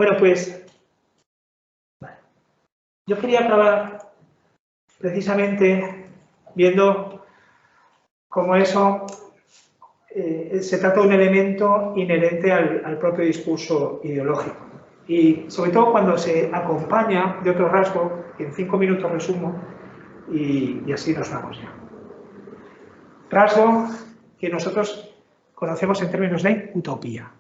Bueno, pues yo quería acabar precisamente viendo cómo eso se trata de un elemento inherente al propio discurso ideológico. Y sobre todo cuando se acompaña de otro rasgo, que en 5 minutos resumo, y así nos vamos ya. Rasgo que nosotros conocemos en términos de utopía.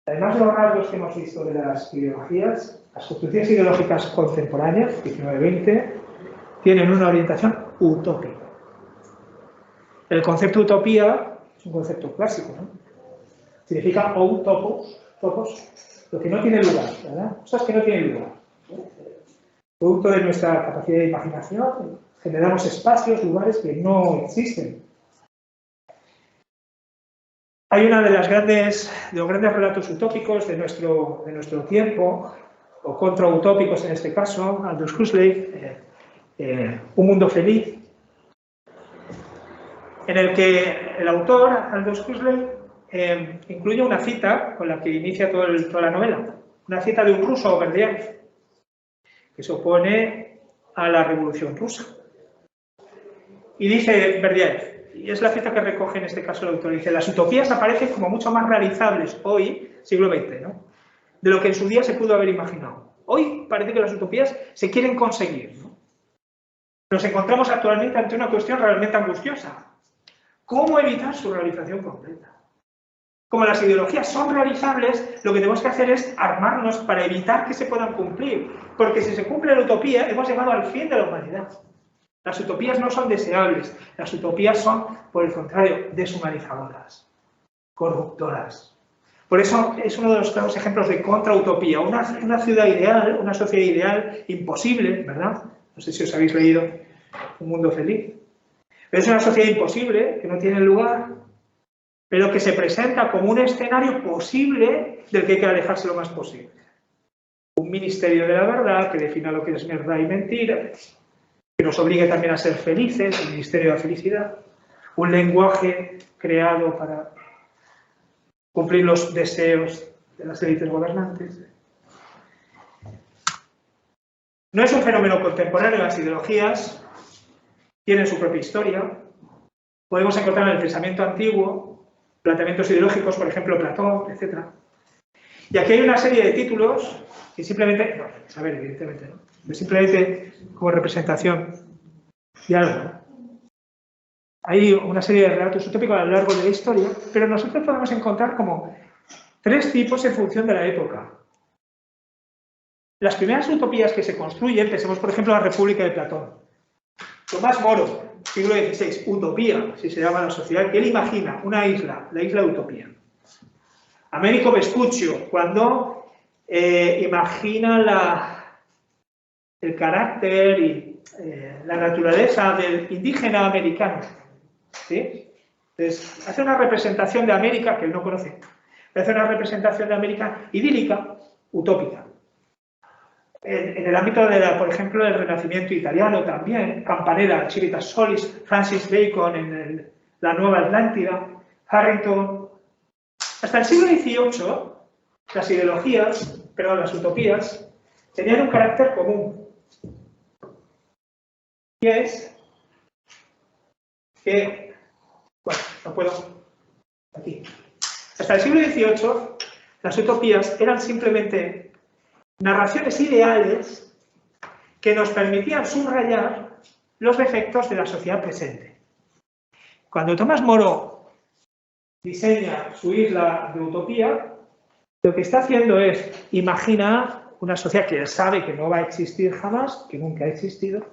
Además de los rasgos que hemos visto de las ideologías, las construcciones ideológicas contemporáneas, 19-20, tienen una orientación utópica. El concepto utopía es un concepto clásico, ¿no? Significa topos, lo que no tiene lugar, ¿verdad? Cosas que no tienen lugar. Producto de nuestra capacidad de imaginación, generamos espacios, lugares que no existen. Hay uno de los grandes relatos utópicos de nuestro tiempo, o contrautópicos en este caso, Aldous Huxley, Un mundo feliz, en el que el autor, Aldous Huxley, incluye una cita con la que inicia toda la novela, una cita de un ruso, Berdyaev, que se opone a la Revolución Rusa. Y dice Berdyaev, y es la cita que recoge en este caso el autor, dice: las utopías aparecen como mucho más realizables hoy, siglo XX, ¿no?, de lo que en su día se pudo haber imaginado. Hoy parece que las utopías se quieren conseguir, ¿no? Nos encontramos actualmente ante una cuestión realmente angustiosa. ¿Cómo evitar su realización completa? Como las ideologías son realizables, lo que tenemos que hacer es armarnos para evitar que se puedan cumplir. Porque si se cumple la utopía, hemos llegado al fin de la humanidad. Las utopías no son deseables, las utopías son, por el contrario, deshumanizadoras, corruptoras. Por eso es uno de los claros ejemplos de contrautopía. Una ciudad ideal, una sociedad ideal, imposible, ¿verdad? No sé si os habéis leído Un mundo feliz. Pero es una sociedad imposible, que no tiene lugar, pero que se presenta como un escenario posible del que hay que alejarse lo más posible. Un ministerio de la verdad que defina lo que es verdad y mentira, que nos obligue también a ser felices, el ministerio de la felicidad, un lenguaje creado para cumplir los deseos de las élites gobernantes. No es un fenómeno contemporáneo, las ideologías tienen su propia historia. Podemos encontrar en el pensamiento antiguo planteamientos ideológicos, por ejemplo, Platón, etc. Y aquí hay una serie de títulos que simplemente, no, saber, evidentemente, ¿no?, pero simplemente como representación de algo, ¿no? Hay una serie de relatos utópicos a lo largo de la historia, pero nosotros podemos encontrar como 3 tipos en función de la época. Las primeras utopías que se construyen, pensemos por ejemplo en la República de Platón. Tomás Moro, siglo XVI, utopía, si se llama la sociedad, que él imagina una isla, la isla de Utopía. Américo Vespuccio, cuando imagina el carácter y la naturaleza del indígena americano, ¿sí? Entonces, hace una representación de América que él no conoce, hace una representación de América idílica, utópica. En el ámbito, por ejemplo, del Renacimiento italiano también, Campanella, Civitas Solis, Francis Bacon en la Nueva Atlántida, Harrington. Hasta el siglo XVIII, las ideologías, las utopías, tenían un carácter común. Y es que, bueno, no puedo, aquí. Hasta el siglo XVIII, las utopías eran simplemente narraciones ideales que nos permitían subrayar los defectos de la sociedad presente. Cuando Tomás Moro diseña su isla de utopía, lo que está haciendo es imaginar una sociedad que él sabe que no va a existir jamás, que nunca ha existido,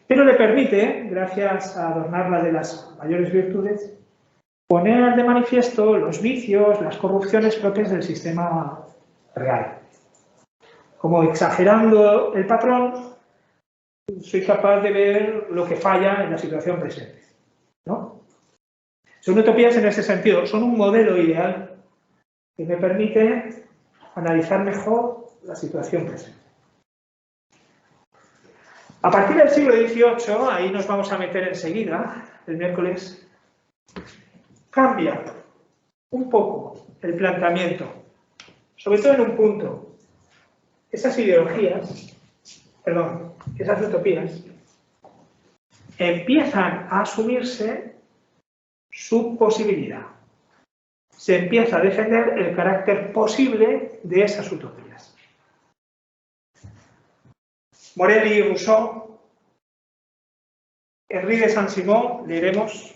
pero le permite, gracias a adornarla de las mayores virtudes, poner de manifiesto los vicios, las corrupciones propias del sistema real. Como exagerando el patrón, soy capaz de ver lo que falla en la situación presente, ¿no? Son utopías en ese sentido, son un modelo ideal que me permite analizar mejor la situación presente. A partir del siglo XVIII, ahí nos vamos a meter enseguida, el miércoles, cambia un poco el planteamiento sobre todo en un punto. Esas ideologías, esas utopías, empiezan a asumirse su posibilidad. Se empieza a defender el carácter posible de esas utopías. Morelli y Rousseau, Henri de Saint-Simon, leeremos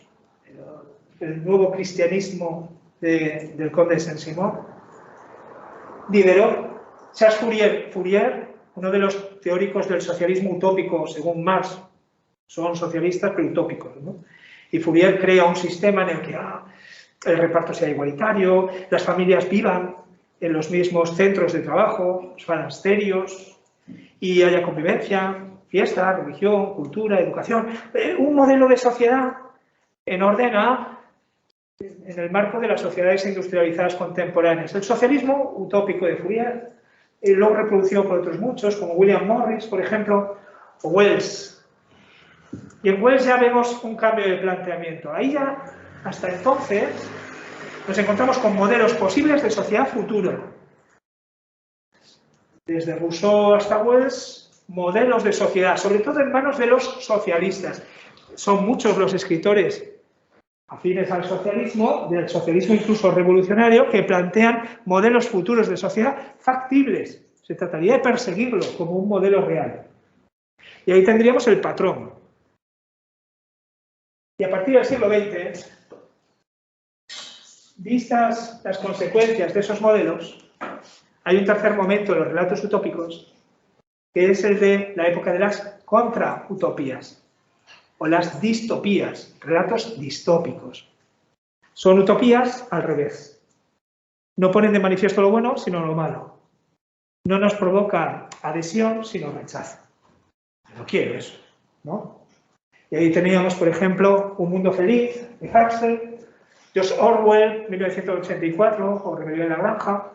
el nuevo cristianismo del conde de Saint-Simon, Diderot, Charles Fourier, uno de los teóricos del socialismo utópico, según Marx, son socialistas pero utópicos, ¿no? Y Fourier crea un sistema en el que el reparto sea igualitario, las familias vivan en los mismos centros de trabajo, los monasterios, y haya convivencia, fiesta, religión, cultura, educación, un modelo de sociedad en orden en el marco de las sociedades industrializadas contemporáneas. El socialismo utópico de Fourier, luego reproducido por otros muchos, como William Morris, por ejemplo, o Wells. Y en Wells ya vemos un cambio de planteamiento. Ahí ya, hasta entonces, nos encontramos con modelos posibles de sociedad futura. Desde Rousseau hasta Wells, modelos de sociedad, sobre todo en manos de los socialistas. Son muchos los escritores afines al socialismo, del socialismo incluso revolucionario, que plantean modelos futuros de sociedad factibles. Se trataría de perseguirlo como un modelo real. Y ahí tendríamos el patrón. Y a partir del siglo XX, vistas las consecuencias de esos modelos, hay un tercer momento en los relatos utópicos, que es el de la época de las contrautopías, o las distopías, relatos distópicos. Son utopías al revés. No ponen de manifiesto lo bueno, sino lo malo. No nos provocan adhesión, sino rechazo. No quiero eso, ¿no? Y ahí teníamos, por ejemplo, Un mundo feliz, de Huxley, George Orwell, 1984, o Rebelión en la granja,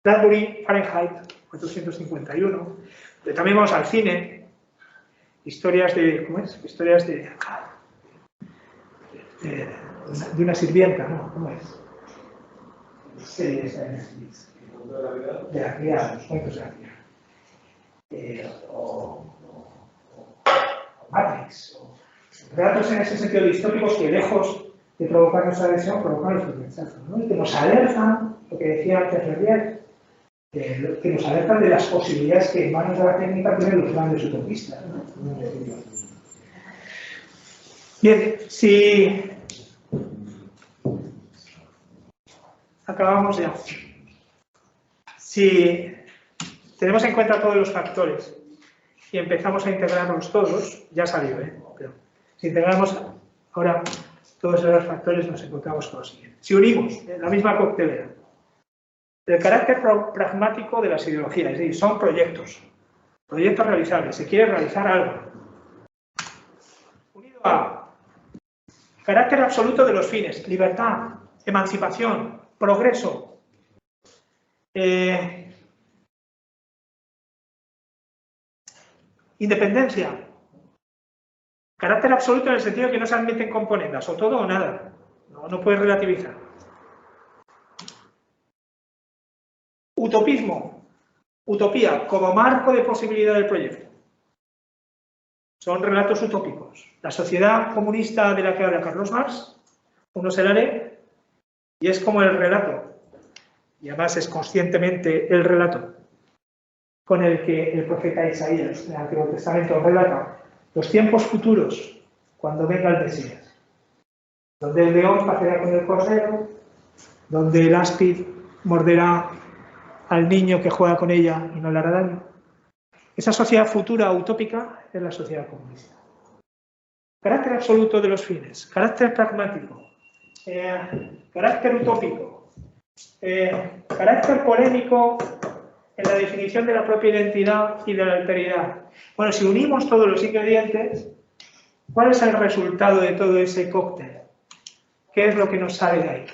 Bradbury, Fahrenheit, 451. Pero también vamos al cine, historias de, ¿cómo es? Historias de una sirvienta, ¿no? ¿Cómo es? De la criada, los cuentos de la criada. O Matrix, o relatos en ese sentido distópicos que lejos de provocar nuestra adhesión, provocan nuestro rechazo, ¿no? Y que nos alertan, lo que decía antes Revier, que nos alertan de las posibilidades que en manos de la técnica tienen los grandes utopistas, ¿no? Bien, si acabamos ya. Si tenemos en cuenta todos los factores y empezamos a integrarlos todos, ya salió, pero si integramos ahora todos esos factores, nos encontramos con lo siguiente. Si unimos la misma coctelera, el carácter pragmático de las ideologías, es decir, son proyectos realizables, se quiere realizar algo, unido a carácter absoluto de los fines, libertad, emancipación, progreso, independencia, carácter absoluto en el sentido de que no se admiten componendas, o todo o nada, no puedes relativizar. Utopismo, utopía como marco de posibilidad del proyecto. Son relatos utópicos. La sociedad comunista de la que habla Carlos Marx, uno se la lee y es como el relato, y además es conscientemente el relato, con el que el profeta Isaías en el Antiguo Testamento relata los tiempos futuros cuando venga el Mesías, donde el león pacerá con el cordero, donde el áspid morderá al niño que juega con ella y no le hará daño. Esa sociedad futura utópica es la sociedad comunista. Carácter absoluto de los fines, carácter pragmático, carácter utópico, carácter polémico en la definición de la propia identidad y de la alteridad. Bueno, si unimos todos los ingredientes, ¿cuál es el resultado de todo ese cóctel? ¿Qué es lo que nos sale de ahí?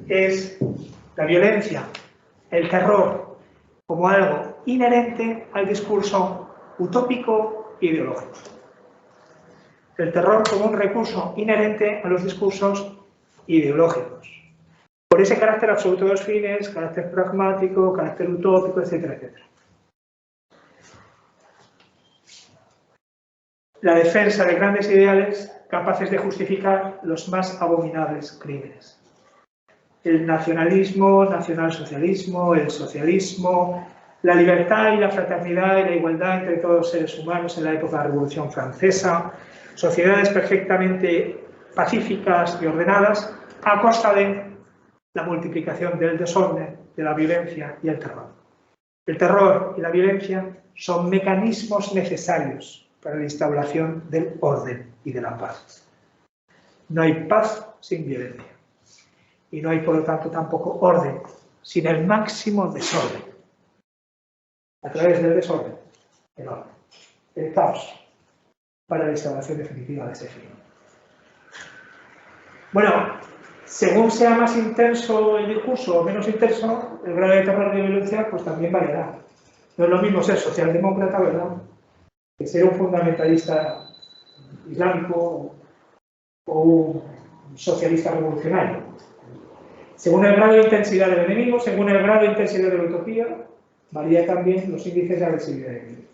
Es la violencia, el terror, como algo inherente al discurso utópico e ideológico. El terror como un recurso inherente a los discursos ideológicos. Por ese carácter absoluto de los fines, carácter pragmático, carácter utópico, etcétera, etcétera. La defensa de grandes ideales capaces de justificar los más abominables crímenes. El nacionalismo, nacionalsocialismo, el socialismo, la libertad y la fraternidad y la igualdad entre todos los seres humanos en la época de la Revolución Francesa, sociedades perfectamente pacíficas y ordenadas a costa de la multiplicación del desorden, de la violencia y el terror. El terror y la violencia son mecanismos necesarios para la instauración del orden y de la paz. No hay paz sin violencia. Y no hay, por lo tanto, tampoco orden sin el máximo desorden. A través del desorden, el orden, el caos, para la instauración definitiva de ese fin. Bueno, según sea más intenso el discurso o menos intenso, el grado de terror y de violencia pues también variará. No es lo mismo ser socialdemócrata, ¿verdad?, que ser un fundamentalista islámico o un socialista revolucionario. Según el grado de intensidad del enemigo, según el grado de intensidad de la utopía, varía también los índices de agresividad del enemigo.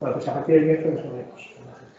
Bueno, pues a partir del miércoles lo veremos.